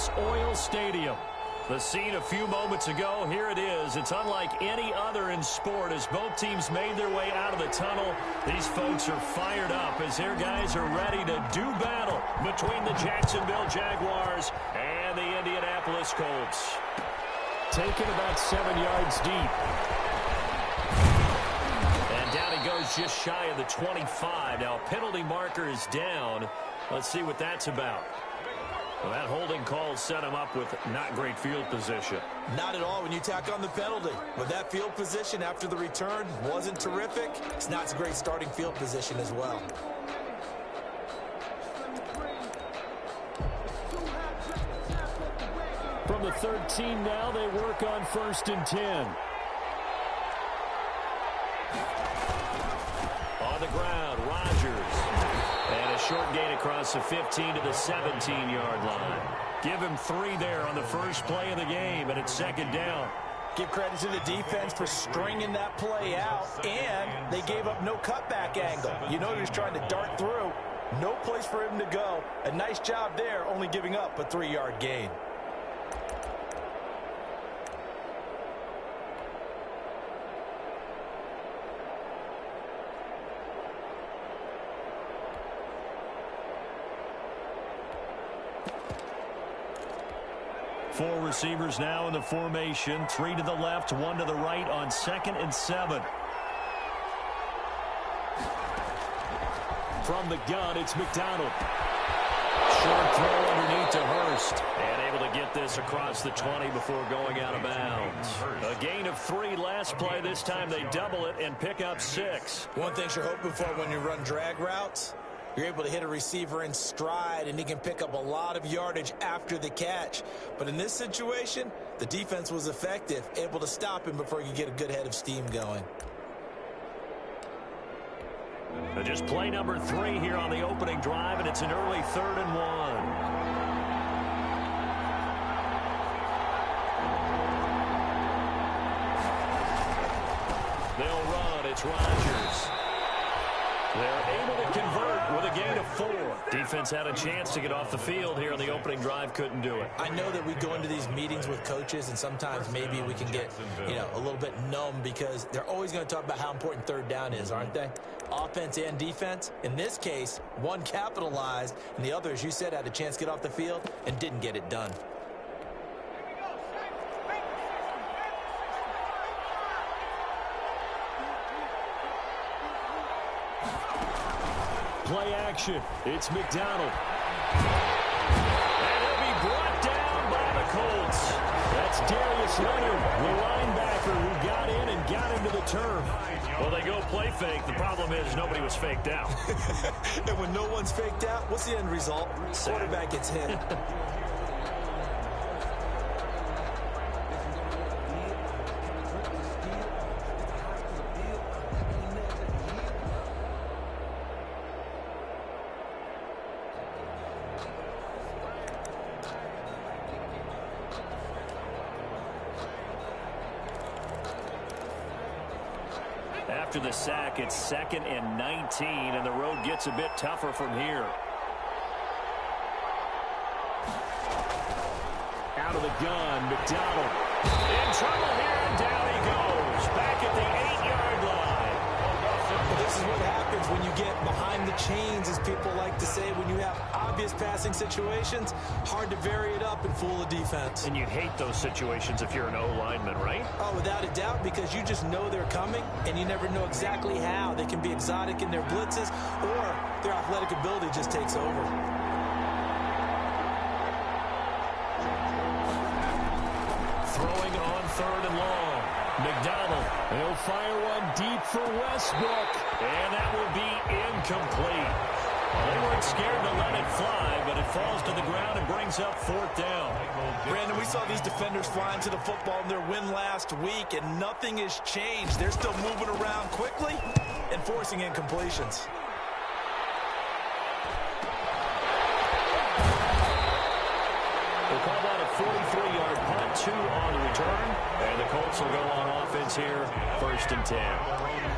Lucas Oil Stadium. The scene a few moments ago, here it is. It's unlike any other in sport as both teams made their way out of the tunnel. These folks are fired up as their guys are ready to do battle between the Jacksonville Jaguars and the Indianapolis Colts. Taken about 7 yards deep. And down he goes just shy of the 25. Now a penalty marker is down. Let's see what that's about. Well, that holding call set him up with not great field position. Not at all when you tack on the penalty. But that field position after the return wasn't terrific. It's not a great starting field position as well. From the 13 now, they work on 1st and 10. On the ground, Rodgers. And a short gain across the 15 to the 17-yard line. Give him 3 there on the first play of the game, and it's 2nd down. Give credit to the defense for stringing that play out, and they gave up no cutback angle. You know he was trying to dart through. No place for him to go. A nice job there, only giving up a 3-yard gain. Four receivers now in the formation. 3 to the left, 1 to the right on 2nd and 7. From the gun, it's McDonald. Short throw underneath to Hurst. And able to get this across the 20 before going out of bounds. A gain of 3 last play. This time they double it and pick up 6. One thing you're hoping for when you run drag routes, you're able to hit a receiver in stride, and he can pick up a lot of yardage after the catch. But in this situation, the defense was effective, able to stop him before you get a good head of steam going. Just play number 3 here on the opening drive, and it's an early 3rd and 1. They'll run. It's Rodgers. They're able to convert with a gain of 4. Defense had a chance to get off the field here on the opening drive, couldn't do it. I know that we go into these meetings with coaches, and sometimes maybe we can get, a little bit numb because they're always going to talk about how important 3rd down is, aren't they? Offense and defense. In this case, one capitalized, and the other, as you said, had a chance to get off the field and didn't get it done. Play action. It's McDonald. And he'll be brought down by the Colts. That's Darius Leonard, the linebacker who got in and got into the turf. Well, they go play fake. The problem is nobody was faked out. And when no one's faked out, what's the end result? Quarterback gets hit. After the sack, it's 2nd and 19, and the road gets a bit tougher from here. Out of the gun, McDonald. In trouble here, and down he goes. Back at the 8-yard line. Well, this is what happens when you get behind the chains, as people like to say. When you have obvious passing situations, hard to vary it up and fool the defense. And you hate those situations if you're an O-lineman, right? Oh, without a doubt, because you just know they're coming, and you never know exactly how. They can be exotic in their blitzes, or their athletic ability just takes over. Throwing on 3rd and long. McDonald. He'll fire one deep for Westbrook. And that will be incomplete. They weren't scared to let it fly, but it falls to the ground and brings up 4th down. Brandon, we saw these defenders flying to the football in their win last week, and nothing has changed. They're still moving around quickly and forcing incompletions. We'll call that a 43-yard punt, 2 on the return. And the Colts will go on offense here, 1st and 10.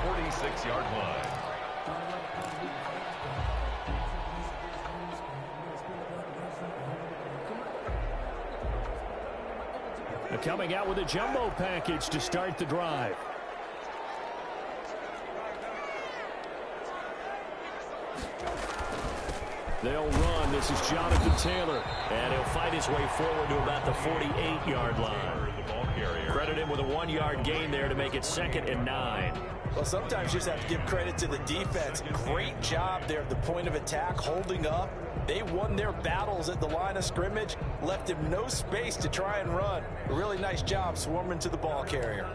46-yard line. Coming out with a jumbo package to start the drive. They'll run. This is Jonathan Taylor. And he'll fight his way forward to about the 48-yard line. Credit him with a 1-yard gain there to make it 2nd and 9. Well, sometimes you just have to give credit to the defense. Great job there at the point of attack, holding up. They won their battles at the line of scrimmage, left him no space to try and run. A really nice job swarming to the ball carrier.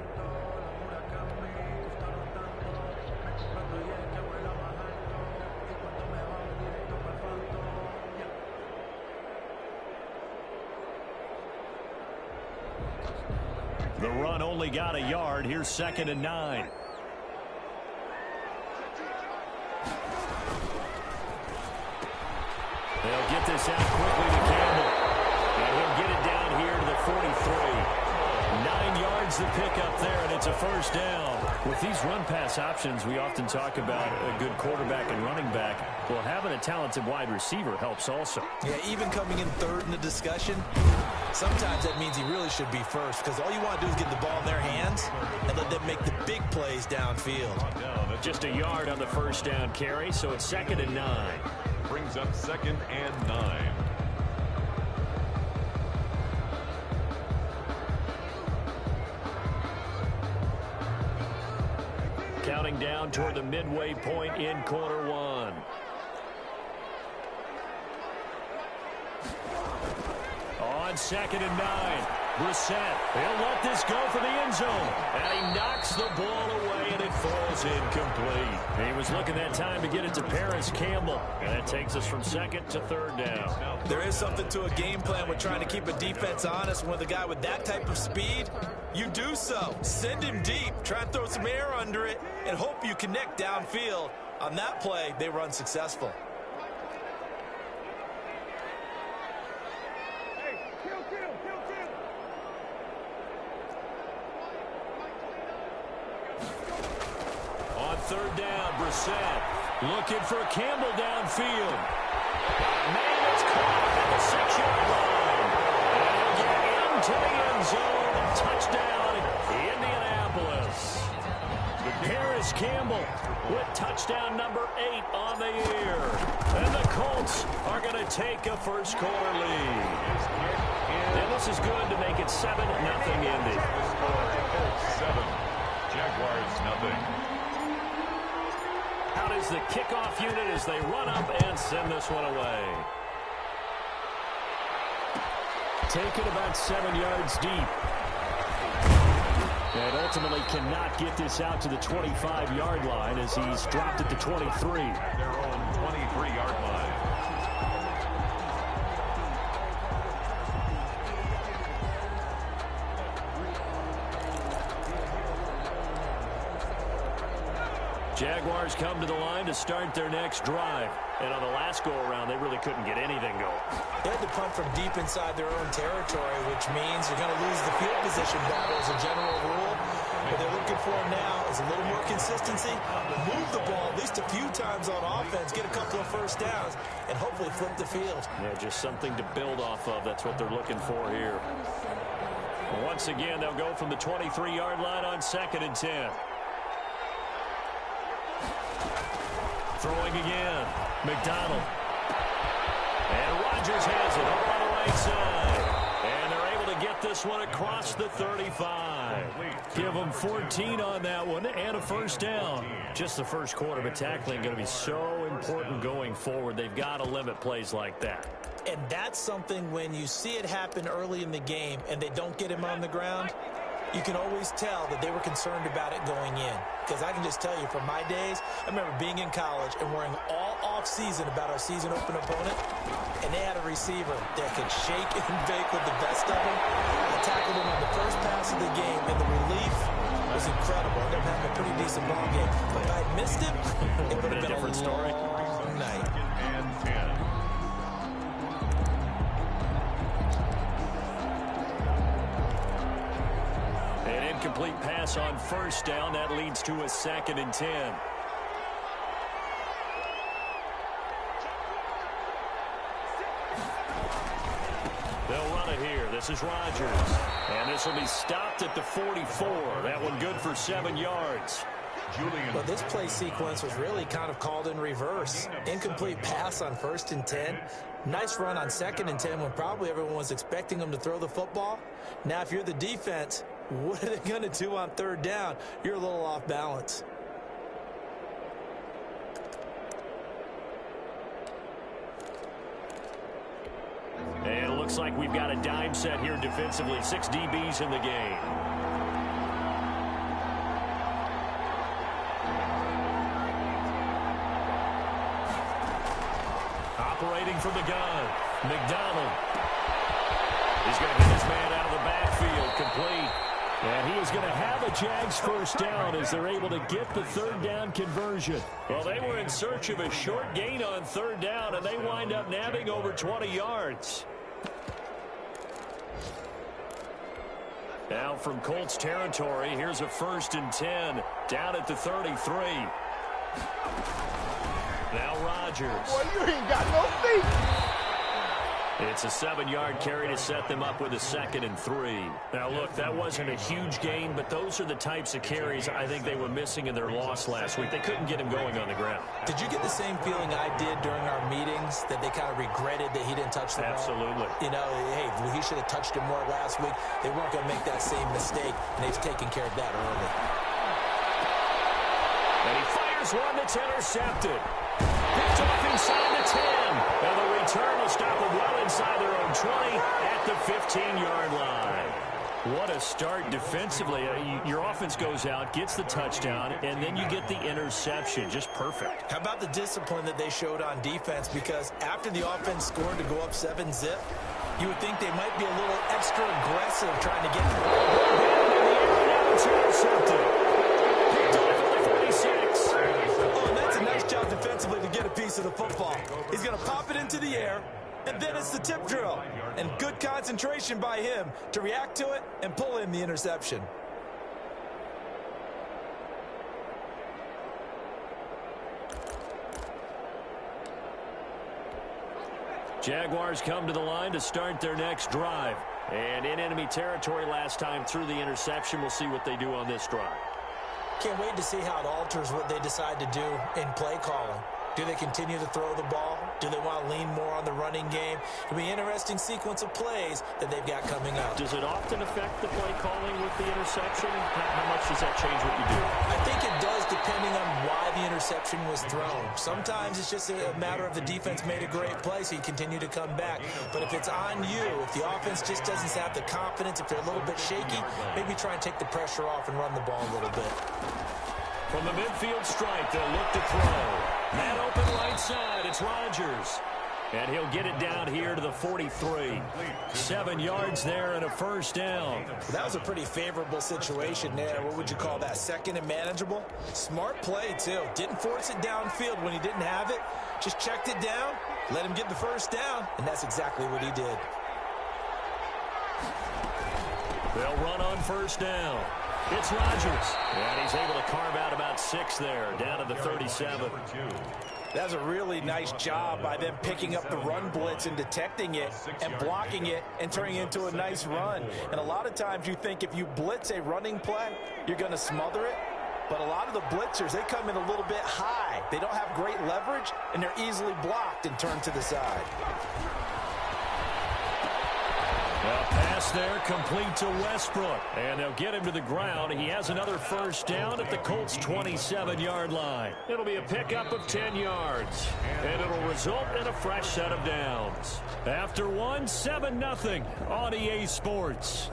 The run only got a yard. Here's 2nd and 9. They'll get this out quickly to Campbell. And he'll get it down here to the 43. 9 yards to pick up there, and it's a first down. With these run-pass options, we often talk about a good quarterback and running back. Well, having a talented wide receiver helps also. Yeah, even coming in third in the discussion, sometimes that means he really should be first, because all you want to do is get the ball in their hands and let them make the big plays downfield. Just a yard on the first down carry, so it's 2nd and 9. Brings up 2nd and 9. Counting down toward the midway point in quarter 1. On 2nd and 9, Brissett. He'll let this go for the end zone. And he knocks the ball away, and it falls incomplete. He was looking that time to get it to Paris Campbell. And that takes us from 2nd to 3rd down. There is something to a game plan with trying to keep a defense honest. With a guy with that type of speed, you do so. Send him deep. Try and throw some air under it and hope you connect downfield. On that play, they run successful. On 3rd down, Brissett looking for Campbell downfield. Man, it's caught at the 6-yard line. And he'll get into the end zone. Touchdown, Indianapolis. Paris Campbell with touchdown number 8 on the year. And the Colts are going to take a first-quarter lead. And this is good to make it 7-0 Indy. Colts 7, Jaguars nothing. Out is the kickoff unit as they run up and send this one away. Taken about 7 yards deep. And ultimately cannot get this out to the 25-yard line as he's dropped at the 23. Their own 23-yard line. Jaguars come to the line to start their next drive. And on the last go-around, they really couldn't get anything going. They had to punt from deep inside their own territory, which means you're going to lose the field position battle as a general rule. What they're looking for now is a little more consistency, move the ball at least a few times on offense, get a couple of first downs, and hopefully flip the field. Yeah, just something to build off of. That's what they're looking for here. Once again, they'll go from the 23-yard line on 2nd and 10. Throwing again. McDonald. And Rodgers has it all on the right side. And they're able to get this one across the 35. Give them 14 on that one and a first down. Just the first quarter, but tackling going to be so important going forward. They've got to limit plays like that. And that's something when you see it happen early in the game and they don't get him on the ground, you can always tell that they were concerned about it going in. Because I can just tell you from my days, I remember being in college and worrying all off-season about our season-open opponent, and they had a receiver that could shake and bake with the best of them. I tackled him on the first pass of the game, and the relief was incredible. I ended up having a pretty decent ball game. But if I had missed him, it would have been a different story. Night. And 10. An incomplete pass on first down. That leads to a 2nd and 10. They'll run run it here. This is Rodgers. And this will be stopped at the 44. That one good for 7 yards. Well, this play sequence was really kind of called in reverse. Incomplete pass on 1st and 10. Nice run on 2nd and 10 when probably everyone was expecting them to throw the football. Now, if you're the defense, what are they going to do on 3rd down? You're a little off balance. And it looks like we've got a dime set here defensively. 6 DBs in the game. Operating from the gun, McDonald. He's going to get his man out of the backfield, complete. And he is going to have a Jags first down as they're able to get the 3rd down conversion. Well, they were in search of a short gain on 3rd down, and they wind up nabbing over 20 yards. Now from Colts territory, here's a 1st and 10 down at the 33. Now Rodgers. Boy, you ain't got no feet. It's a 7-yard carry to set them up with a 2nd and 3. Now, look, that wasn't a huge gain, but those are the types of carries I think they were missing in their loss last week. They couldn't get him going on the ground. Did you get the same feeling I did during our meetings, that they kind of regretted that he didn't touch the ball? Absolutely. You know, hey, he should have touched him more last week. They weren't going to make that same mistake, and they've taken care of that early. And he fires one that's intercepted. Picked off inside the 10. And the return will stop them well inside their own 20 at the 15-yard line. What a start defensively. Your offense goes out, gets the touchdown, and then you get the interception. Just perfect. How about the discipline that they showed on defense? Because after the offense scored to go up 7-zip, you would think they might be a little extra aggressive trying to get the ball. Now it's intercepted. Picked off at the 46. Oh, and that's a nice job defensively to get a piece of the football. He's going to pop it into the air, and then it's the tip drill. And good concentration by him to react to it and pull in the interception. Jaguars come to the line to start their next drive. And in enemy territory last time through the interception. We'll see what they do on this drive. Can't wait to see how it alters what they decide to do in play calling. Do they continue to throw the ball? Do they want to lean more on the running game? It'll be an interesting sequence of plays that they've got coming up. Does it often affect the play calling with the interception? How much does that change what you do? I think it does, depending on why the interception was thrown. Sometimes it's just a matter of the defense made a great play, so you continue to come back. But if it's on you, if the offense just doesn't have the confidence, if they're a little bit shaky, maybe try and take the pressure off and run the ball a little bit. From the midfield stripe, they'll look to throw. Man open right side, it's Rodgers. And he'll get it down here to the 43. 7 yards there and a first down. That was a pretty favorable situation there. What would you call that? 2nd and manageable? Smart play, too. Didn't force it downfield when he didn't have it. Just checked it down, let him get the first down, and that's exactly what he did. They'll run on first down. It's Rodgers. And he's able to carve out about 6 there, down to the 37. That's a really nice job by them picking up the run blitz and detecting it and blocking it and turning it into a nice run. And a lot of times you think if you blitz a running play, you're going to smother it. But a lot of the blitzers, they come in a little bit high. They don't have great leverage, and they're easily blocked and turned to the side. Well, pass there complete to Westbrook. And they'll get him to the ground. He has another first down at the Colts' 27-yard line. It'll be a pickup of 10 yards. And it'll result in a fresh set of downs. After one, 7-0 on EA Sports.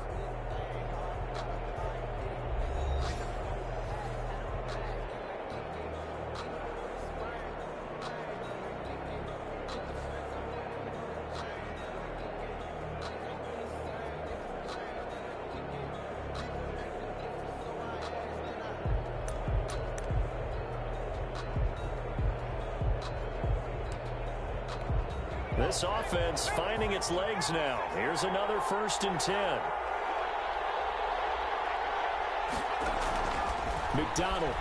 This offense finding its legs now. Here's another 1st and 10. McDonald.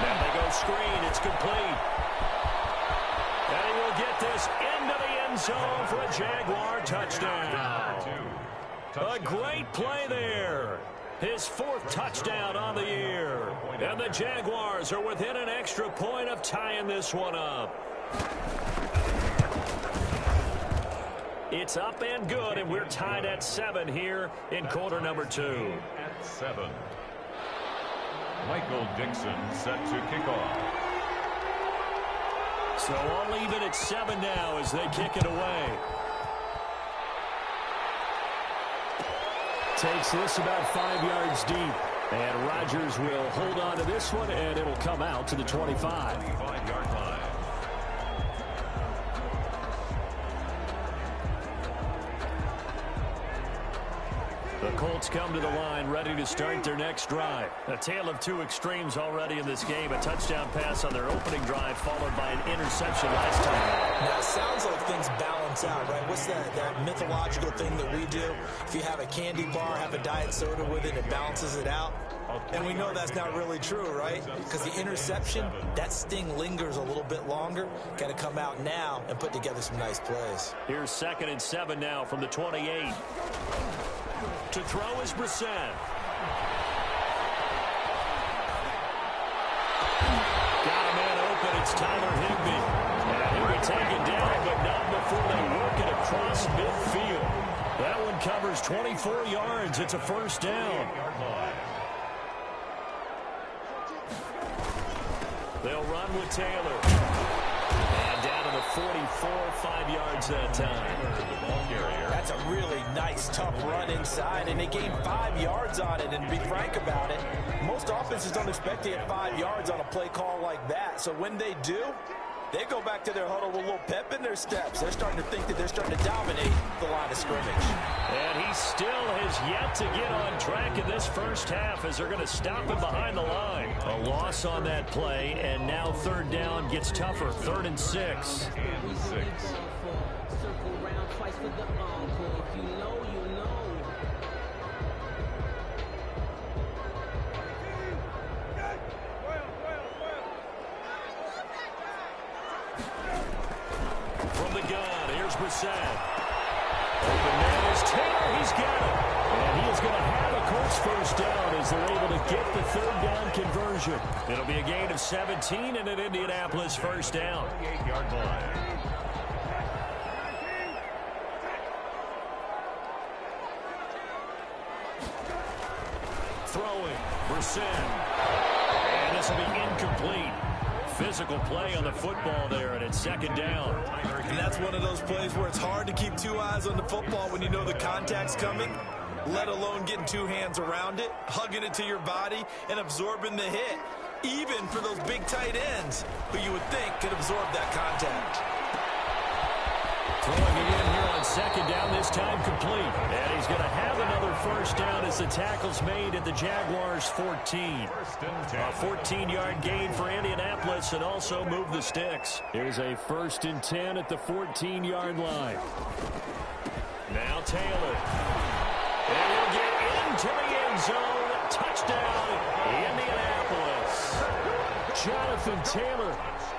Now they go screen. It's complete. And he will get this into the end zone for a Jaguar touchdown. A great play there. His fourth touchdown on the year. And the Jaguars are within an extra point of tying this one up. It's up and good, and we're tied at 7 here in quarter number 2. At 7. Michael Dixon set to kick off. So all even at 7 now as they kick it away. Takes this about 5 yards deep. And Rodgers will hold on to this one, and it'll come out to the 25. 25-yard line. The Colts come to the line ready to start their next drive. A tale of two extremes already in this game. A touchdown pass on their opening drive followed by an interception last time. Now, it sounds like things balance out, right? What's that mythological thing that we do? If you have a candy bar, have a diet soda with it, it balances it out. And we know that's not really true, right? Because the interception, that sting lingers a little bit longer. Got to come out now and put together some nice plays. Here's 2nd and 7 now from the 28. To throw is Brissett. Got a man open. It's Tyler Higbee. And he'll be taken down, but not before they work it across midfield. That one covers 24 yards. It's a first down. They'll run with Taylor. And down to the 44, 5 yards that time. That's a really nice, tough run inside, and they gained 5 yards on it. And to be frank about it, most offenses don't expect to get 5 yards on a play call like that. So when they do, they go back to their huddle with a little pep in their steps. They're starting to think that they're starting to dominate the line of scrimmage. And he still has yet to get on track in this first half as they're going to stop him behind the line. A loss on that play, and now 3rd down gets tougher. 3rd and 6. From the gun, here's Brissett. Open man is Taylor. He's got it. And he is going to have a Colts first down as they're able to get the 3rd down conversion. It'll be a gain of 17 and an Indianapolis first down. 8-yard line. Throwing, Brissett. And this will be incomplete. Physical play on the football there, and it's 2nd down. And that's one of those plays where it's hard to keep 2 eyes on the football when you know the contact's coming, let alone getting 2 hands around it, hugging it to your body, and absorbing the hit, even for those big tight ends who you would think could absorb that contact. Throwing it in here on 2nd down, this time complete. And he's going to have another first down as the tackle's made at the Jaguars' 14. A 14-yard gain for Indianapolis and also move the sticks. Here's a 1st and 10 at the 14-yard line. Now Taylor. And he'll get into the end zone. Touchdown, Indianapolis. Jonathan Taylor,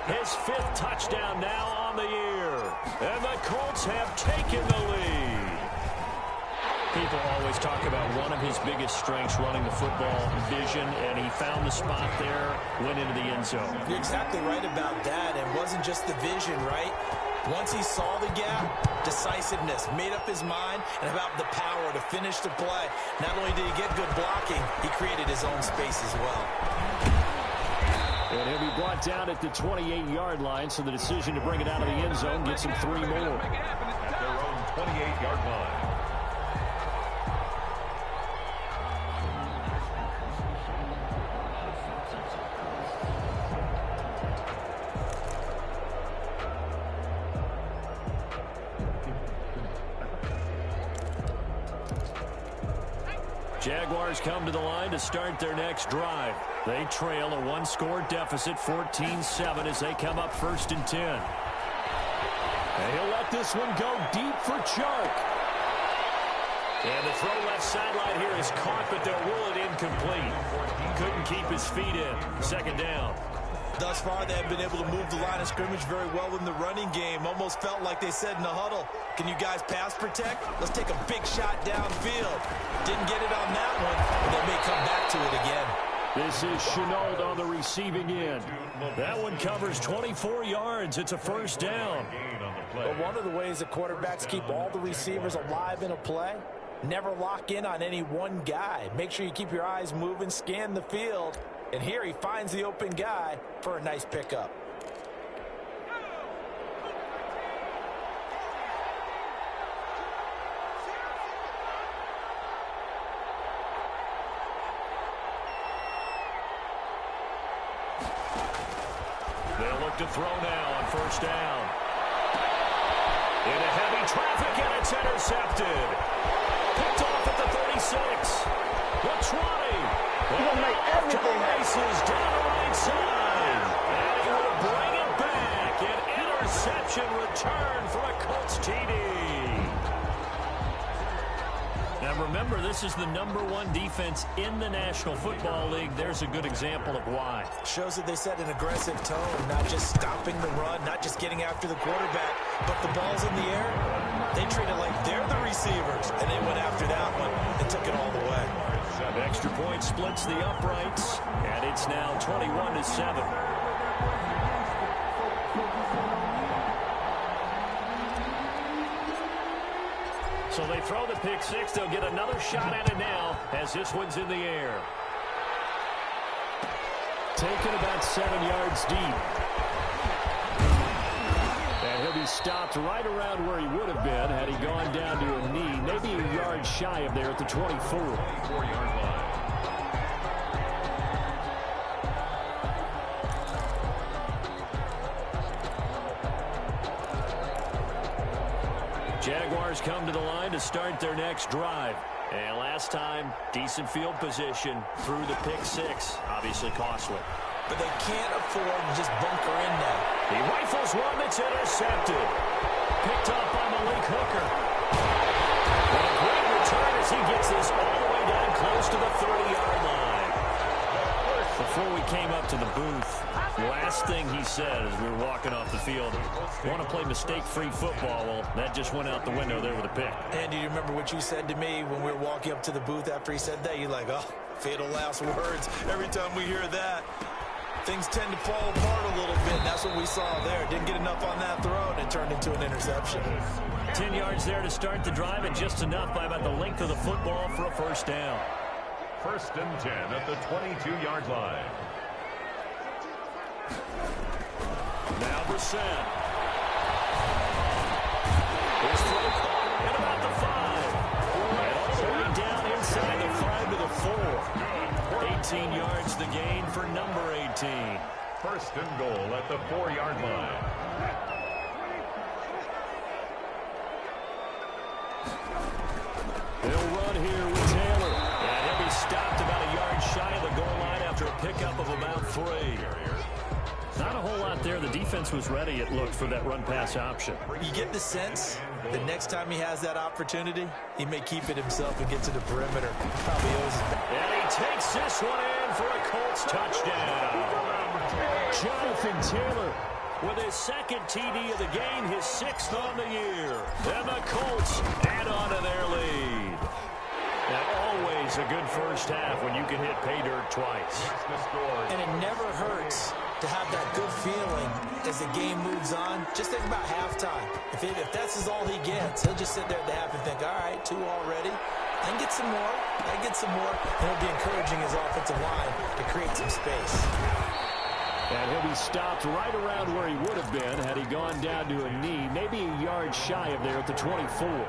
his 5th touchdown now on the year. And the Colts have taken the lead. People always talk about one of his biggest strengths, running the football, vision, and he found the spot there, went into the end zone. You're exactly right about that. It wasn't just the vision, right? Once he saw the gap, decisiveness, made up his mind, and about the power to finish the play. Not only did he get good blocking, he created his own space as well. And he'll be brought down at the 28-yard line, so the decision to bring it out of the end zone gets him 3 more. At their own 28-yard line. Jaguars come to the line to start their next drive. They trail a 1-score deficit, 14-7, as they come up 1st and 10. And he'll let this one go deep for Chark. And the throw left sideline here is caught, but they'll rule it incomplete. Couldn't keep his feet in. 2nd down. Thus far, they have been able to move the line of scrimmage very well in the running game. Almost felt like they said in the huddle, can you guys pass protect? Let's take a big shot downfield. Didn't get it on that one, but they may come back to it again. This is Chenault on the receiving end. That one covers 24 yards. It's a first down. But one of the ways that quarterbacks keep all the receivers alive in a play, never lock in on any one guy. Make sure you keep your eyes moving, scan the field. And here he finds the open guy for a nice pickup. They'll look to throw now on first down. Into heavy traffic, and it's intercepted. Picked off at the 36. The 20. He's going to make everything Races down the right side. And he will bring it back. An interception return for a Colts TD. Now remember, this is the #1 defense in the National Football League. There's a good example of why. Shows that they set an aggressive tone, not just stopping the run, not just getting after the quarterback, but the ball's in the air. They treat it like they're the receivers, and they went after that one and took it all the way. Extra point splits the uprights, and it's now 21-7. So they throw the pick six. They'll get another shot at it now as this one's in the air. Taken about 7 yards deep. And he'll be stopped right around where he would have been had he gone down to a knee, maybe a yard shy of there at the 24. 4-yard line. Jaguars come to the line to start their next drive. And last time, decent field position through the pick six. Obviously costly. But they can't afford to just bunker in now. He rifles one that's intercepted. Picked off by Malik Hooker. And a great return as he gets this all the way down close to the 30-yard line. Before we came up to the booth, last thing he said as we were walking off the field, want to play mistake-free football. Well, that just went out the window there with a pick. And do you remember what you said to me when we were walking up to the booth after he said that? You're like, oh, fatal last words. Every time we hear that, things tend to fall apart a little bit. That's what we saw there. Didn't get enough on that throw, and it turned into an interception. 10 yards there to start the drive, and just enough by about the length of the football for a first down. 1st and 10 at the 22-yard line. Now Brissett. His throw caught at about the 5. And all the way down inside the 5 to the 4. 18 yards the gain for number 18. 1st and goal at the 4-yard line. They'll run here with Taylor. And he'll be stopped about a yard shy of the goal line after a pickup of about 3. Not a whole lot there. The defense was ready, it looked, for that run-pass option. You get the sense that next time he has that opportunity, he may keep it himself and get to the perimeter. Probably owes it back. And he takes this one in for a Colts touchdown. Jonathan Taylor with his 2nd TD of the game, his 6th on the year. And the Colts add on to their lead. Now, always a good first half when you can hit pay dirt twice. And it never hurts to have that good feeling as the game moves on. Just think about halftime. If that's all he gets, he'll just sit there at the half and think, all right, 2 already. I can get some more. I can get some more. And he'll be encouraging his offensive line to create some space. And he'll be stopped right around where he would have been had he gone down to a knee, maybe a yard shy of there at the 24.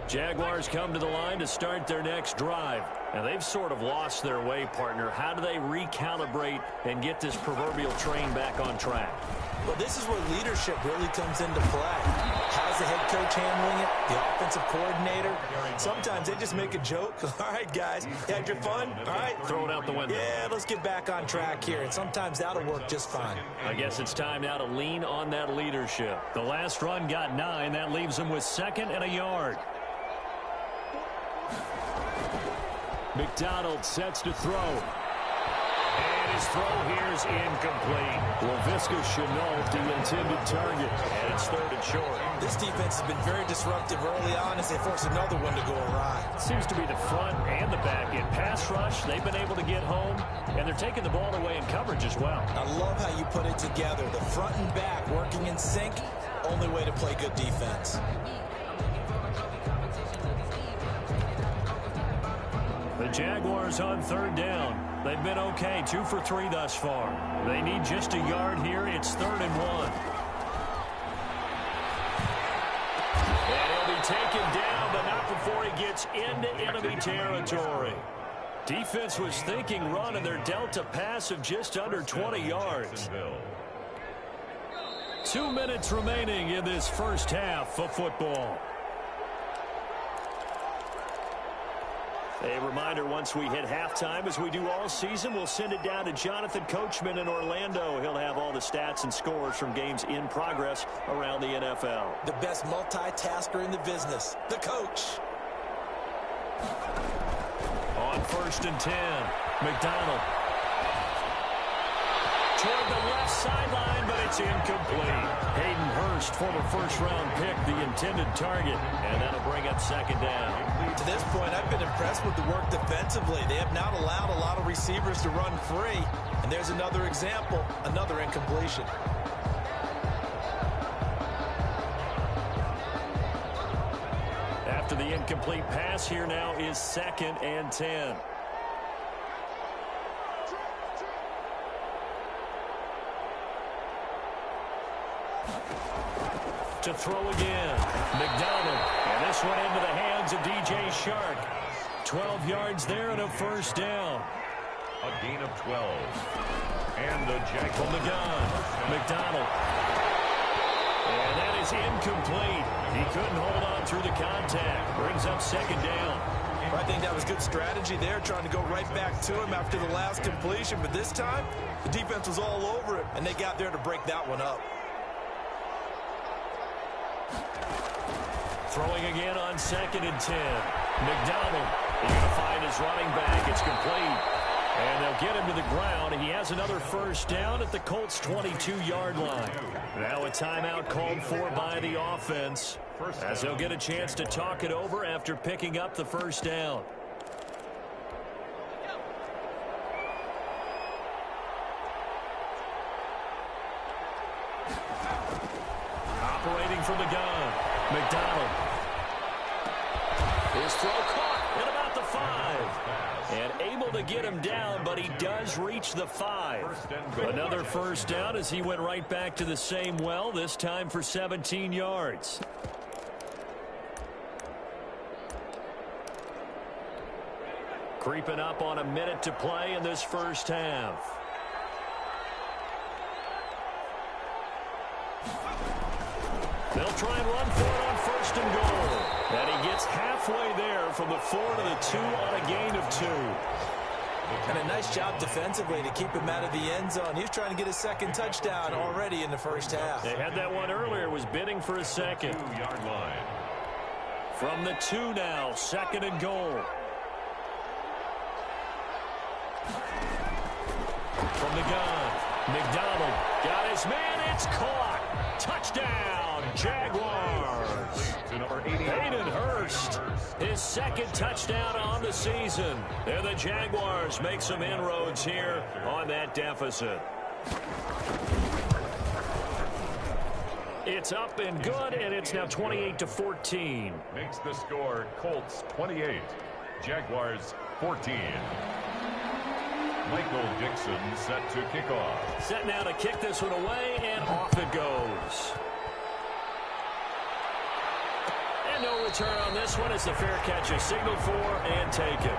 Jaguars come to the line to start their next drive. Now, they've sort of lost their way, partner. How do they recalibrate and get this proverbial train back on track? Well, this is where leadership really comes into play. How's the head coach handling it? The offensive coordinator? Sometimes they just make a joke. All right, guys, you had your fun? All right. Throw it out the window. Yeah, let's get back on track here. And sometimes that'll work just fine. I guess it's time now to lean on that leadership. The last run got 9. That leaves him with 2nd and a yard. McDonald sets to throw. And his throw here is incomplete. Laviska Shenault, the intended target. And it's 3rd and short. This defense has been very disruptive early on as they force another one to go awry. Seems to be the front and the back. In pass rush, they've been able to get home, and they're taking the ball away in coverage as well. I love how you put it together. The front and back working in sync. Only way to play good defense. The Jaguars on 3rd down. They've been okay, 2 for 3 thus far. They need just a yard here. It's 3rd and 1. And he'll be taken down, but not before he gets into enemy territory. Defense was thinking run, and they're dealt a pass of just under 20 yards. 2 minutes remaining in this first half of football. A reminder, once we hit halftime, as we do all season, we'll send it down to Jonathan Coachman in Orlando. He'll have all the stats and scores from games in progress around the NFL. The best multitasker in the business, the coach. On 1st and 10, McDonald. Toward the left sideline, but it's incomplete. Hayden Hurst, former first-round pick, the intended target, and that'll bring up 2nd down. To this point, I've been impressed with the work defensively. They have not allowed a lot of receivers to run free. And there's another example, another incompletion. After the incomplete pass, here now is 2nd and 10. To throw again, McDonald, and this one into the hands of DJ Shark. 12 yards there and a 1st down. A gain of 12. And the Jaguars from the gun, McDonald. And that is incomplete. He couldn't hold on through the contact. Brings up 2nd down. I think that was good strategy there, trying to go right back to him after the last completion. But this time, the defense was all over it, and they got there to break that one up. Throwing again on 2nd and 10. McDonald, he's going to find his running back. It's complete. And they'll get him to the ground. He has another 1st down at the Colts' 22-yard line. Now a timeout called for by the offense, as they'll get a chance to talk it over after picking up the 1st down. Operating from the gun, McDonald. His throw caught at about the 5. And able to get him down, but he does reach the 5. Another 1st down as he went right back to the same well, this time for 17 yards. Creeping up on a minute to play in this first half. They'll try and run for it on 1st and goal. And he gets halfway there from the 4 to the 2 on a gain of 2. And a nice job defensively to keep him out of the end zone. He was trying to get his 2nd touchdown already in the first half. They had that one earlier, was bidding for a 2nd. 2-yard line. From the 2 now, 2nd and goal. From the gun, McDonald got his man, it's caught. Touchdown, Jaguars. Hayden Hurst, his 2nd touchdown on the season. And the Jaguars make some inroads here on that deficit. It's up and good, and it's now 28-14. Makes the score Colts 28, Jaguars 14. Michael Dixon set to kick off. Set now to kick this one away, and off it goes. And no return on this one as the fair catch is signaled for and taken.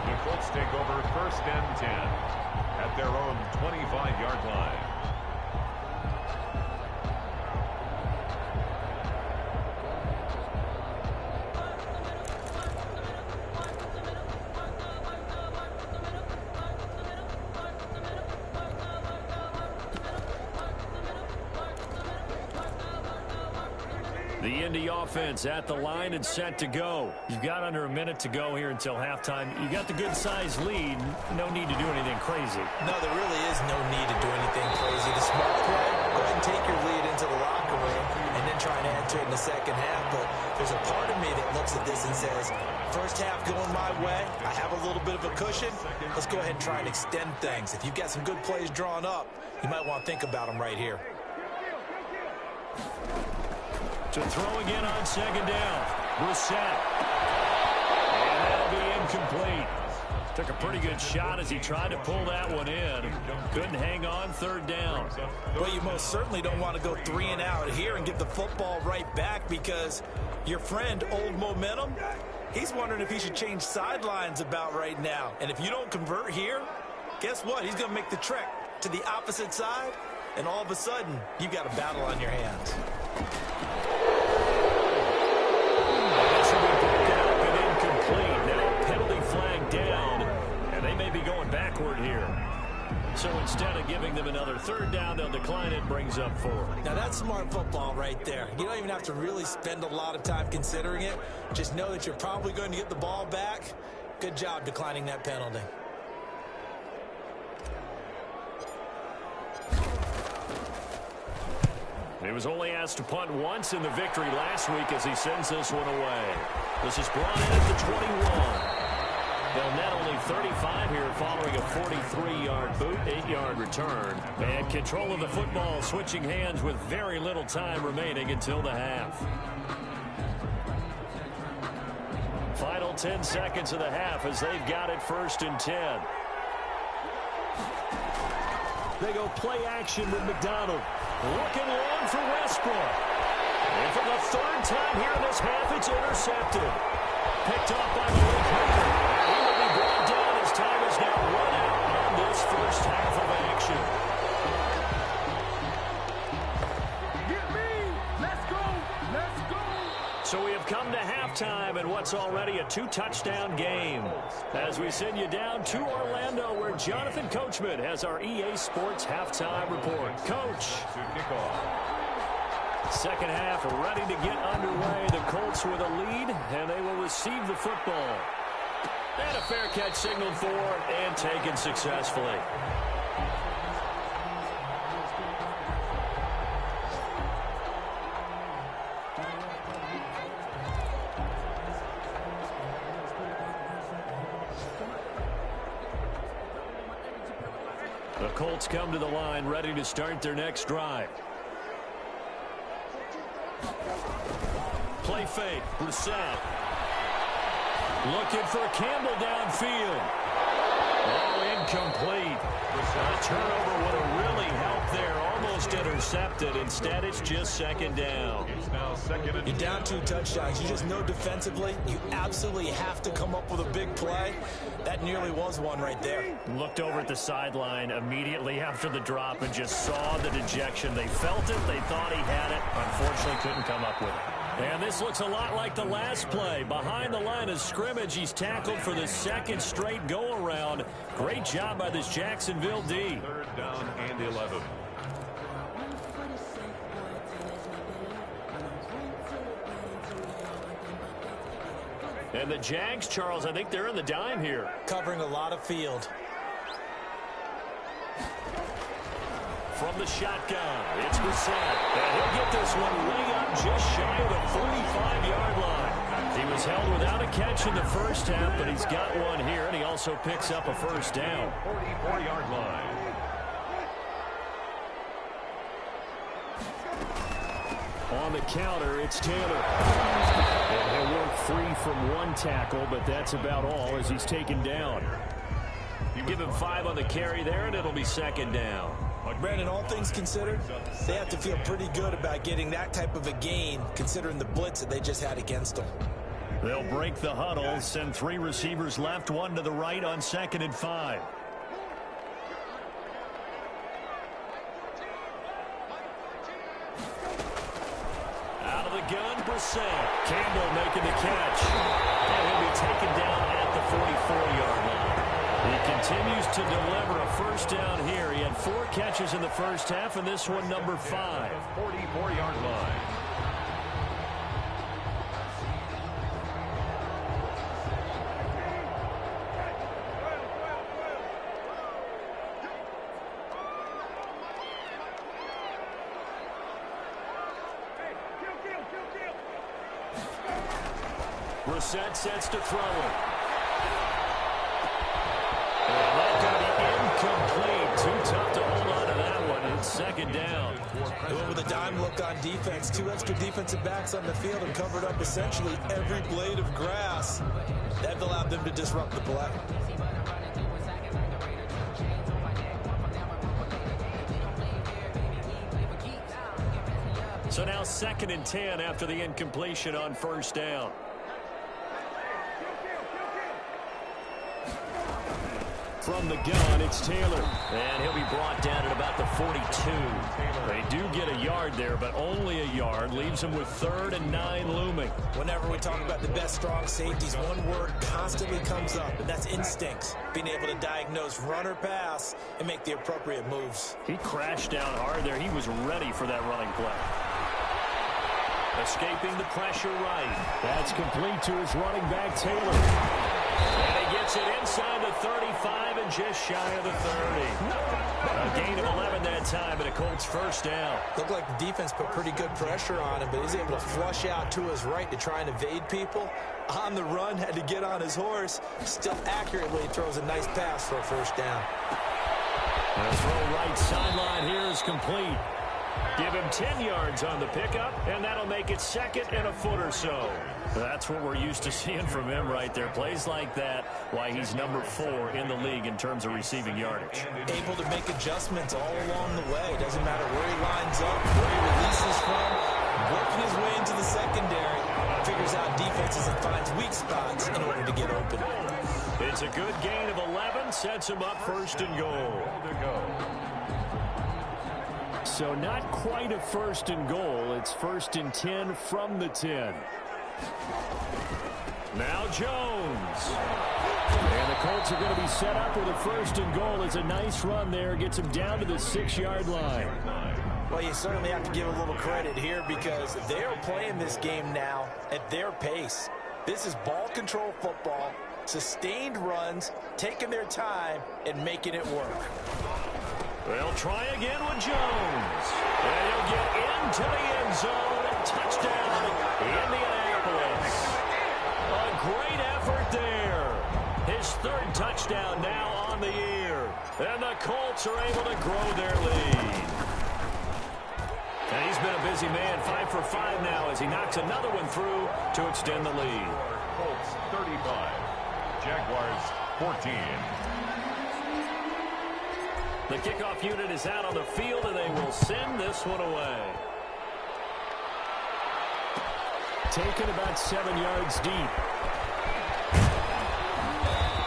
The Colts take over 1st and 10 at their own 25-yard line. The Indy offense at the line and set to go. You've got under a minute to go here until halftime. You got the good-sized lead. No need to do anything crazy. No, there really is no need to do anything crazy. The smart play, go ahead and take your lead into the locker room and then try and add to it in the second half. But there's a part of me that looks at this and says, first half going my way, I have a little bit of a cushion. Let's go ahead and try and extend things. If you've got some good plays drawn up, you might want to think about them right here. To throw again on second down. Brissett. And that'll be incomplete. Took a pretty good shot as he tried to pull that one in. Couldn't hang on third down. Well, you most certainly don't want to go 3 and out here and get the football right back because your friend, Old Momentum, he's wondering if he should change sidelines about right now. And if you don't convert here, guess what? He's going to make the trek to the opposite side, and all of a sudden, you've got a battle on your hands. That should be picked up and incomplete. Now penalty flag down, and they may be going backward here. So instead of giving them another third down, they'll decline it, brings up 4. Now that's smart football right there. You don't even have to really spend a lot of time considering it. Just know that you're probably going to get the ball back. Good job declining that penalty. He was only asked to punt once in the victory last week as he sends this one away. This is brought in at the 21. They'll net only 35 here following a 43-yard boot, 8-yard return. And control of the football switching hands with very little time remaining until the half. Final 10 seconds of the half as they've got it 1st and 10. They go play action with McDonald. Looking long for Westbrook. And for the 3rd time here in this half, it's intercepted. Picked up by Malik Hooker. He will be brought down as time is now run out on this first half of action. Get me! Let's go! Let's go! So we have come to halftime in what's already a 2-touchdown game. As we send you down to Orlando, where Jonathan Coachman has our EA Sports halftime report. Coach. Second half ready to get underway. The Colts with a lead, and they will receive the football. And a fair catch signaled for and taken successfully. The Colts come to the line ready to start their next drive. Play fake. Brissett. Looking for Campbell downfield. Oh, incomplete. A turnover would have really helped there. Almost intercepted. Instead, it's just second down. You're down 2 touchdowns. You just know defensively you absolutely have to come up with a big play. That nearly was one right there. Looked over at the sideline immediately after the drop and just saw the dejection. They felt it. They thought he had it. Unfortunately, couldn't come up with it. And this looks a lot like the last play. Behind the line of scrimmage, he's tackled for the 2nd straight go-around. Great job by this Jacksonville D. 3rd down and 11. And the Jags, Charles, I think they're in the dime here. Covering a lot of field. From the shotgun, it's Brissett. And he'll get this one way up just shy of the 45-yard line. He was held without a catch in the first half, but he's got one here, and he also picks up a 1st down. 44-yard line. On the counter, it's Taylor. And he'll work free from 1 tackle, but that's about all as he's taken down. Give him 5 on the carry there, and it'll be 2nd down. Brandon, all things considered, they have to feel pretty good about getting that type of a gain, considering the blitz that they just had against them. They'll break the huddle, send 3 receivers left, 1 to the right on 2nd and 5. Out of the gun, Brissett. Campbell making the catch. And he'll be taken down at the 44-yard line. He continues to deliver a 1st down here. He had 4 catches in the first half, and this one number 5. 44-yard line. Brissett sets to throw it. And that's going to be incomplete. Too tough to hold on to that one. It's second down. And with a dime look on defense, 2 extra defensive backs on the field and covered up essentially every blade of grass. That allowed them to disrupt the play. So now 2nd and 10 after the incompletion on first down. From the gun, it's Taylor. And he'll be brought down at about the 42. They do get a yard there, but only a yard. Leaves them with 3rd and 9 looming. Whenever we talk about the best strong safeties, one word constantly comes up, and that's instincts. Being able to diagnose run or pass and make the appropriate moves. He crashed down hard there. He was ready for that running play. Escaping the pressure right. That's complete to his running back, Taylor. And he gets it inside the 35 and just shy of the 30. A gain of 11 that time, and a Colts first down. Looked like the defense put pretty good pressure on him, but he's able to flush out to his right to try and evade people. On the run, had to get on his horse. Still accurately throws a nice pass for a first down. The throw right sideline here is complete. Give him 10 yards on the pickup, and that'll make it 2nd and a foot or so. That's what we're used to seeing from him right there. Plays like that, why he's number 4 in the league in terms of receiving yardage. Able to make adjustments all along the way. Doesn't matter where he lines up, where he releases from. Working his way into the secondary. Figures out defenses and finds weak spots in order to get open. It's a good gain of 11. Sets him up 1st and goal. So not quite a 1st and goal. It's 1st and 10 from the 10. Now Jones. And the Colts are going to be set up with a 1st and goal. It's a nice run there. Gets him down to the 6-yard line. Well, you certainly have to give a little credit here because they're playing this game now at their pace. This is ball control football, sustained runs, taking their time, and making it work. They'll try again with Jones. And he'll get into the end zone. Touchdown, Indianapolis. A great effort there. His 3rd touchdown now on the year. And the Colts are able to grow their lead. And he's been a busy man, 5 for 5 now as he knocks another one through to extend the lead. Colts 35, Jaguars 14. The kickoff unit is out on the field, and they will send this one away. Taken about 7 yards deep.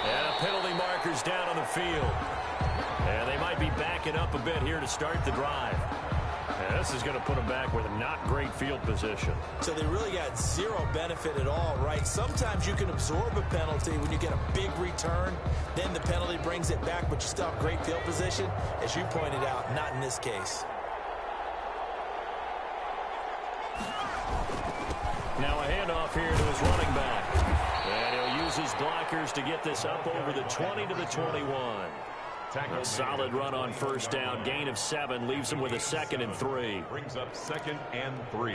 And a penalty marker's down on the field. And they might be backing up a bit here to start the drive. And this is going to put them back with a not great field position. So they really got zero benefit at all, right? Sometimes you can absorb a penalty when you get a big return. Then the penalty brings it back, but you still have great field position. As you pointed out, not in this case. Now a handoff here to his running back. And he'll use his blockers to get this up over the 20 to the 21. A solid run on first down. Gain of 7 leaves him with a 2nd and 3. Brings up 2nd and 3.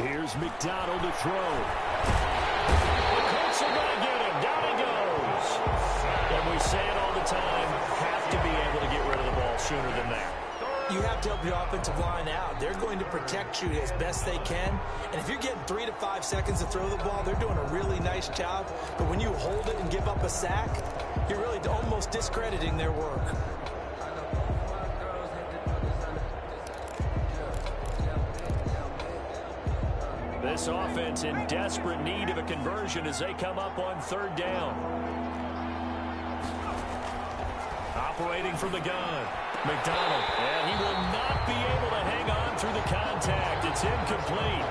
Here's McDonald to throw. The Colts are going to get him. Down he goes. And we say it all the time, have to be able to get rid of the ball sooner than that. You have to help your offensive line out. They're going to protect you as best they can. And if you're getting 3 to 5 seconds to throw the ball, they're doing a really nice job. But when you hold it and give up a sack, you're really almost discrediting their work. This offense in desperate need of a conversion as they come up on 3rd down. Operating from the gun. McDonald, and he will not be able to hang on through the contact. It's incomplete.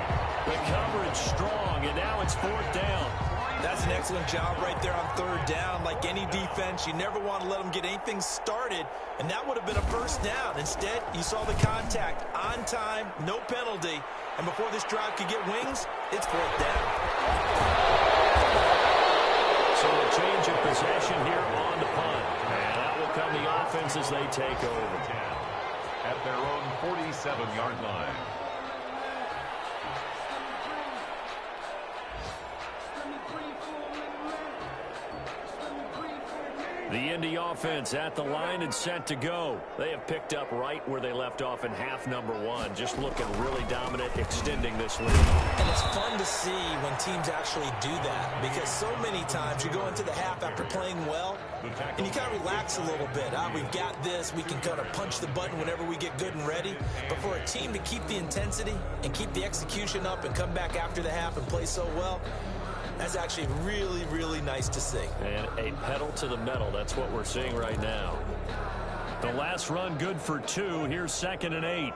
The coverage strong, and now it's 4th down. That's an excellent job right there on 3rd down. Like any defense, you never want to let them get anything started, and that would have been a first down. Instead, you saw the contact on time, no penalty, and before this drive could get wings, it's 4th down. So a change of possession here on the punt. And that will come the offense as they take over. At their own 47-yard line. The Indy offense at the line and set to go. They have picked up right where they left off in half number one. Just looking really dominant, extending this lead. And it's fun to see when teams actually do that, because so many times you go into the half after playing well, and you kind of relax a little bit. We've got this. We can kind of punch the button whenever we get good and ready. But for a team to keep the intensity and keep the execution up and come back after the half and play so well, that's actually really, really nice to see. And a pedal to the metal. That's what we're seeing right now. The last run good for 2. Here's 2nd and 8.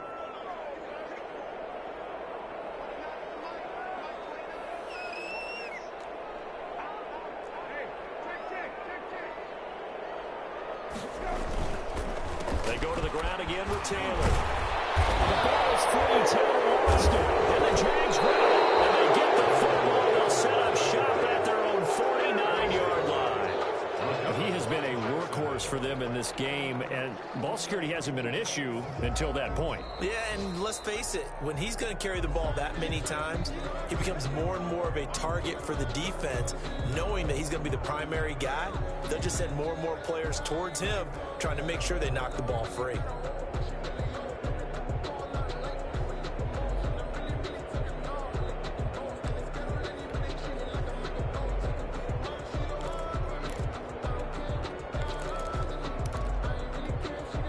They go to the ground again with Taylor. The ball is free. Taylor lost it. And the Jags grab it. And they get the football. They'll set up shop at their own 49-yard line. He has been a workhorse for them in this game, and ball security hasn't been an issue until that point. Yeah, and let's face it, when he's going to carry the ball that many times, he becomes more and more of a target for the defense, knowing that he's going to be the primary guy. They'll just send more and more players towards him, trying to make sure they knock the ball free.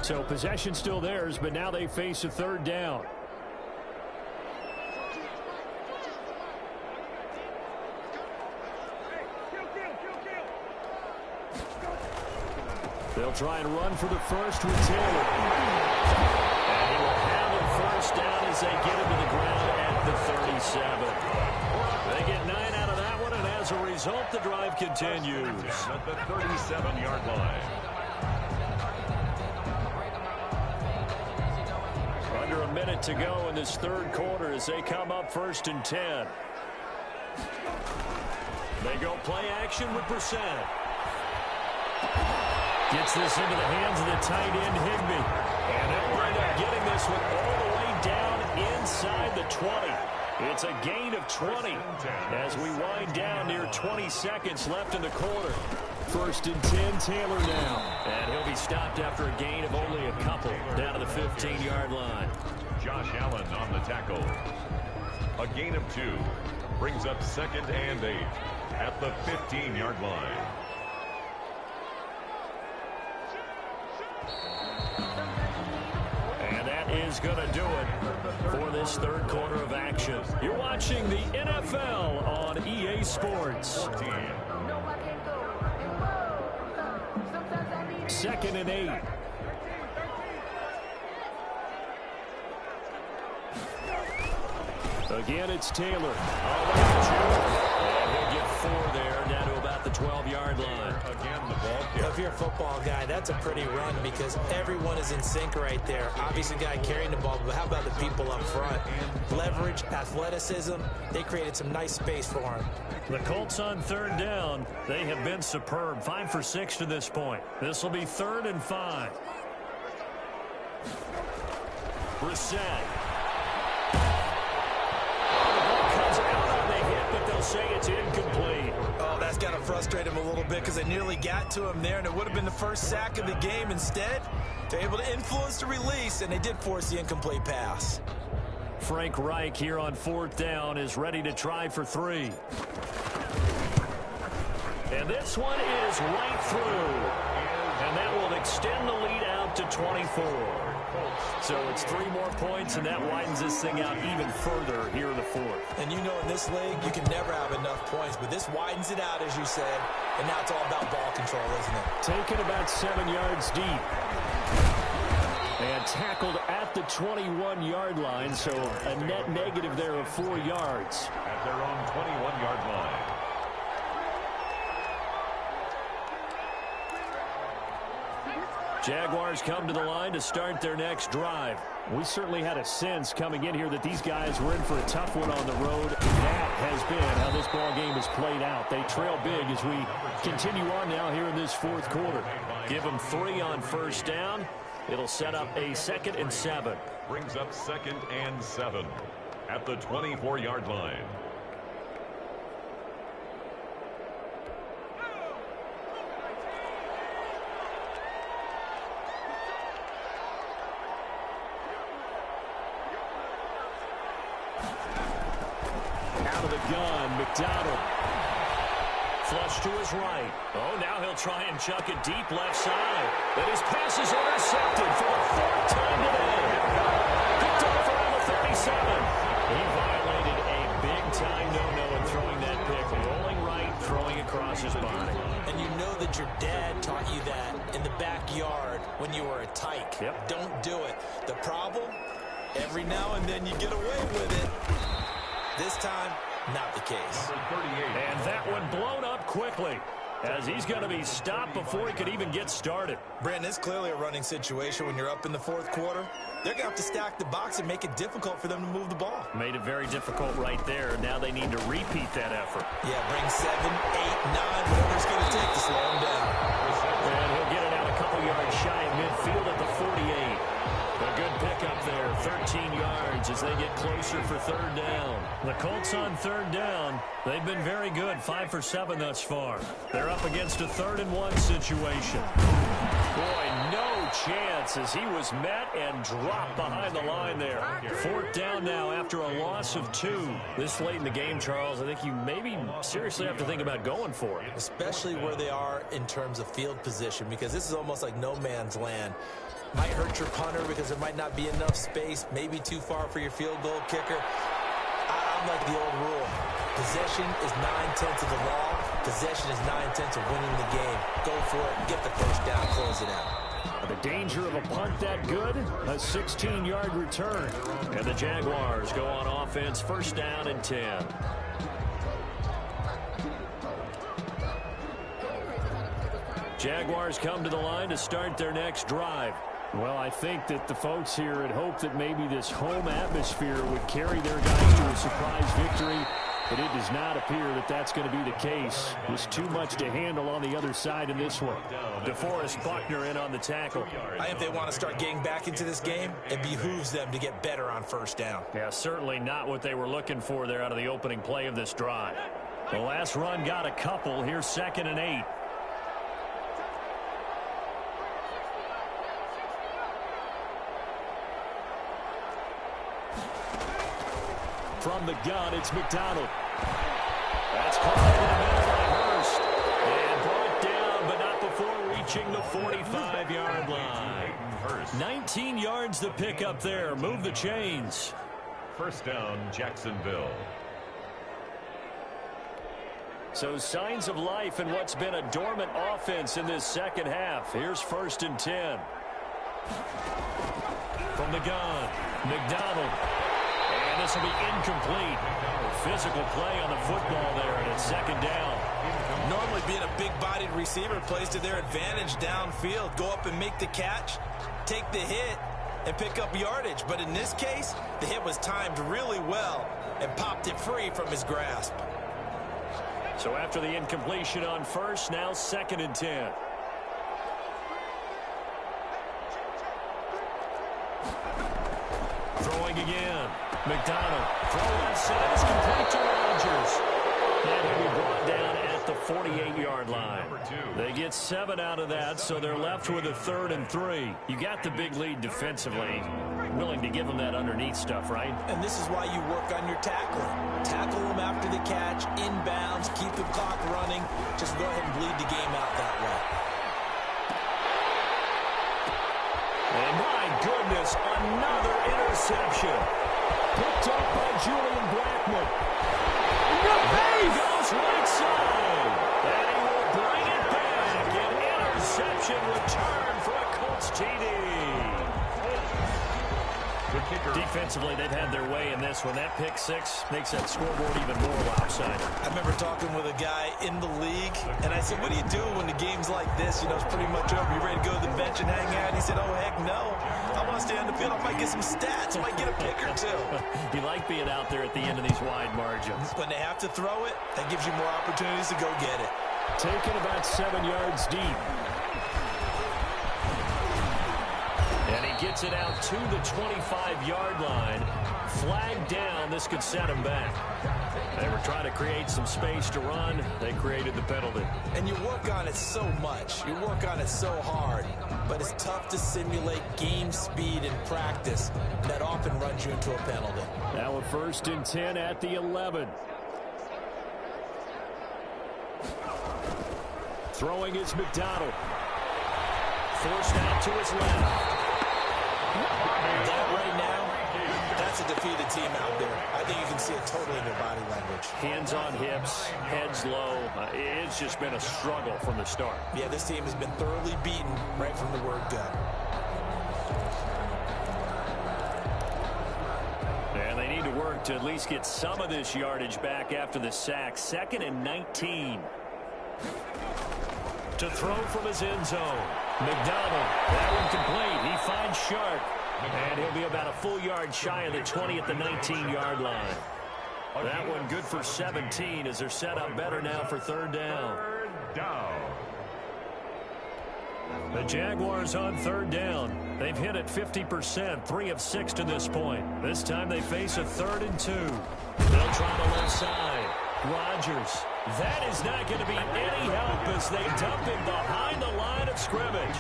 So possession still theirs, but now they face a 3rd down. They'll try and run for the first with Taylor. And he will have a 1st down as they get him to the ground at the 37. They get 9 out of that one, and as a result, the drive continues. At the 37-yard line. Under a minute to go in this 3rd quarter as they come up 1st and 10. They go play action with Brissett. Gets this into the hands of the tight end, Higbee. And they'll wind up getting this one all the way down inside the 20. It's a gain of 20 as we wind down near 20 seconds left in the quarter. 1st and 10, Taylor now. And he'll be stopped after a gain of only a couple down to the 15-yard line. Josh Allen on the tackle. A gain of 2 brings up 2nd and 8 at the 15-yard line. And that is going to do it for this 3rd quarter of action. You're watching the NFL on EA Sports. 2nd and 8. Again, it's Taylor. And he'll get 4 there, down to about the 12-yard line. Again, the ball kick. If you're a football guy, that's a pretty run because everyone is in sync right there. Obviously, the guy carrying the ball, but how about the people up front? Leverage, athleticism, they created some nice space for him. The Colts on 3rd down. They have been superb. 5 for 6 to this point. This will be 3rd and 5. Brissett. They'll say it's incomplete. Oh, that's got to frustrate him a little bit because they nearly got to him there, and it would have been the first sack of the game. Instead, they're able to influence the release, and they did force the incomplete pass. Frank Reich here on 4th down is ready to try for 3. And this one is right through. And that will extend the lead out to 24. So it's 3 more points, and that widens this thing out even further here in the 4th. And you know in this league, you can never have enough points, but this widens it out, as you said, and now it's all about ball control, isn't it? Taken about 7 yards deep. And tackled at the 21-yard line, so a net negative there of 4 yards. At their own 21-yard line. Jaguars come to the line to start their next drive. We certainly had a sense coming in here that these guys were in for a tough one on the road. That has been how this ball game has played out. They trail big as we continue on now here in this fourth quarter. Give them 3 on first down. It'll set up a 2nd and 7. Brings up 2nd and 7 at the 24-yard line. Out of the gun, McDonald. Flush to his right. Oh, now he'll try and chuck it deep left side. But his pass is intercepted for the 4th time today. Picked off around the 37. He violated a big-time no-no in throwing that pick. Rolling right, throwing across his body. And you know that your dad taught you that in the backyard when you were a tyke. Yep. Don't do it. The problem, every now and then you get away with it. This time, not the case. And that one blown up quickly as he's going to be stopped before he could even get started. Brandon, it's clearly a running situation when you're up in the fourth quarter. They're going to have to stack the box and make it difficult for them to move the ball. Made it very difficult right there. Now they need to repeat that effort. Yeah, bring 7, 8, 9, whatever it's going to take to slow him down. And he'll get it out a couple yards shy of midfield at the 48. A good pickup there, 13 yards as they get closer for 3rd down. The Colts on 3rd down, they've been very good, 5 for 7 thus far. They're up against a 3rd and 1 situation. Boy, no chance as he was met and dropped behind the line there. 4th down now after a loss of 2. This late in the game, Charles, I think you maybe seriously have to think about going for it. Especially where they are in terms of field position, because this is almost like no man's land. Might hurt your punter because there might not be enough space, maybe too far for your field goal kicker. I'm like the old rule. Possession is 9/10 of the law. Possession is 9/10 of winning the game. Go for it, get the first down, close it out. The danger of a punt that good, a 16-yard return. And the Jaguars go on offense, 1st down and 10. Jaguars come to the line to start their next drive. Well, I think that the folks here had hoped that maybe this home atmosphere would carry their guys to a surprise victory, but it does not appear that that's going to be the case. There's too much to handle on the other side in this one. DeForest Buckner in on the tackle. I think if they want to start getting back into this game, it behooves them to get better on 1st down. Yeah, certainly not what they were looking for there out of the opening play of this drive. The last run got a couple. Here's 2nd and 8. From the gun, it's McDonald. That's caught in the middle by Hurst. And brought down, but not before reaching the 45-yard line. 19 yards to pick up there. Move the chains. 1st down, Jacksonville. So signs of life in what's been a dormant offense in this 2nd half. Here's 1st and 10. From the gun, McDonald. And this will be incomplete. Physical play on the football there, and it's 2nd down. Normally being a big-bodied receiver plays to their advantage downfield. Go up and make the catch, take the hit, and pick up yardage. But in this case, the hit was timed really well and popped it free from his grasp. So after the incompletion on 1st, now 2nd and 10. Throwing again. McDonald. Throw left side is complete to Rodgers. And he'll be brought down at the 48-yard line. They get 7 out of that, so they're left with a 3rd and 3. You got the big lead defensively. Willing to give them that underneath stuff, right? And this is why you work on your tackling. Tackle them after the catch, inbounds, keep the clock running. Just go ahead and bleed the game out that way. And my goodness, another interception. Picked up by Julian Blackmon. There he goes right side. And he will bring it back. An interception return for a Colts TD. The kicker. Defensively, they've had their way in this one. That pick six makes that scoreboard even more lopsided. I remember talking with a guy in the league, and I said, what do you do when the game's like this? You know, it's pretty much over. You ready to go to the bench and hang out? He said, oh, heck no. I want to stay on the field. I might get some stats. I might get a pick or two. You like being out there at the end of these wide margins. When they have to throw it, that gives you more opportunities to go get it. Taken about 7 yards deep. And he gets it out to the 25-yard line. Flag down. This could set him back. They were trying to create some space to run. They created the penalty. And you work on it so much. You work on it so hard. But it's tough to simulate game speed in practice. That often runs you into a penalty. Now a 1st and 10 at the 11. Throwing is McDonald. Forced out to his left. That right now, that's a defeated team out there. I think you can see it totally in their body language. Hands on hips, heads low. It's just been a struggle from the start. Yeah, this team has been thoroughly beaten right from the word go. And they need to work to at least get some of this yardage back after the sack. 2nd and 19. To throw from his end zone. McDonald, that one complete. He finds Sharp. And he'll be about a full yard shy of the 20 at the 19-yard line. That one good for 17 as they're set up better now for 3rd down. The Jaguars on 3rd down. They've hit it 50%, 3 of 6 to this point. This time they face a 3rd and 2. They'll try the left side. Rodgers. That is not going to be any help as they dump him behind the line of scrimmage.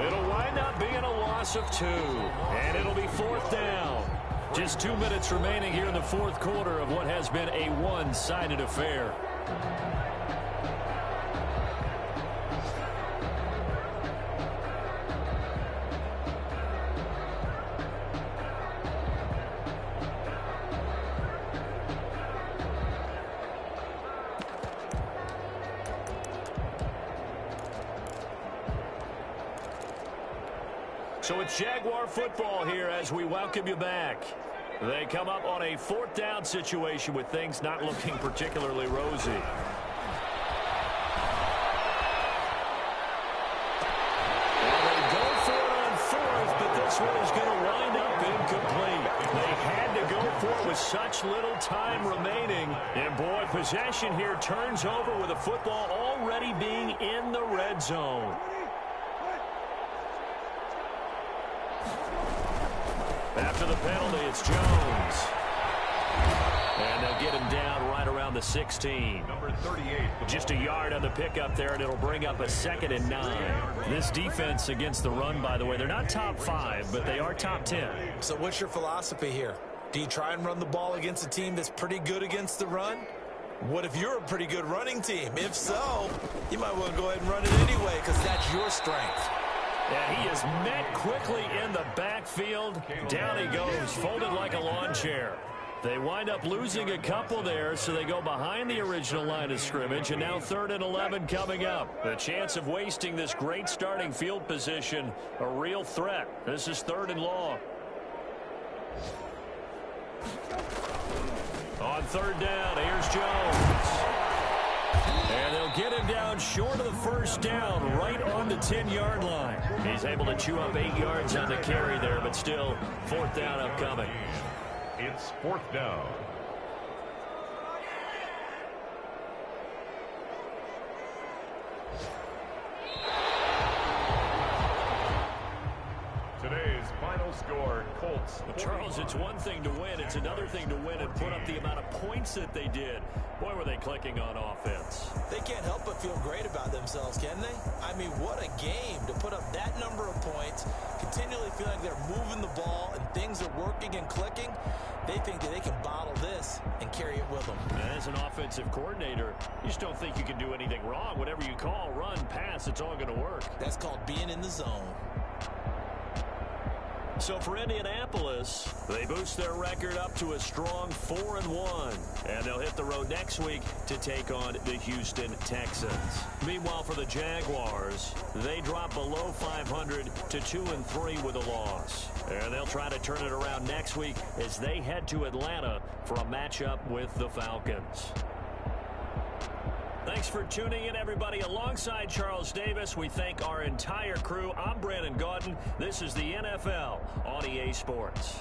It'll wind up being a loss of 2. And it'll be 4th down. Just 2 minutes remaining here in the 4th quarter of what has been a one-sided affair. So it's Jaguar football here as we welcome you back. They come up on a 4th down situation with things not looking particularly rosy. Well, they go for it on 4th, but this one is going to wind up incomplete. They had to go for it with such little time remaining. And boy, possession here turns over with the football already being in the red zone. After the penalty, it's Jones. And they'll get him down right around the 16. Number 38. Just a yard on the pickup there, and it'll bring up a 2nd and 9. This defense against the run, by the way, they're not top 5, but they are top 10. So what's your philosophy here? Do you try and run the ball against a team that's pretty good against the run? What if you're a pretty good running team? If so, you might want to go ahead and run it anyway because that's your strength. Yeah, he is met quickly in the backfield. Down he goes, folded like a lawn chair. They wind up losing a couple there, so they go behind the original line of scrimmage, and now 3rd and 11 coming up. The chance of wasting this great starting field position, a real threat. This is 3rd and long. On 3rd down, here's Jones. And they'll get him down short of the 1st down, right on the 10-yard line. He's able to chew up 8 yards on the carry there, but still 4th down upcoming. It's 4th down. Today's final score, Colts. Well, Charles, it's one thing to win. It's another thing to win and put up the amount of points that they did. Boy, were they clicking on offense. They can't help but feel great about themselves, can they? I mean, what a game to put up that number of points, continually feel like they're moving the ball and things are working and clicking. They think that they can bottle this and carry it with them. As an offensive coordinator, you just don't think you can do anything wrong. Whatever you call, run, pass, it's all going to work. That's called being in the zone. So for Indianapolis, they boost their record up to a strong 4-1. And they'll hit the road next week to take on the Houston Texans. Meanwhile, for the Jaguars, they drop below 500 to 2-3 with a loss. And they'll try to turn it around next week as they head to Atlanta for a matchup with the Falcons. Thanks for tuning in, everybody. Alongside Charles Davis, we thank our entire crew. I'm Brandon Gaudin. This is the NFL on EA Sports.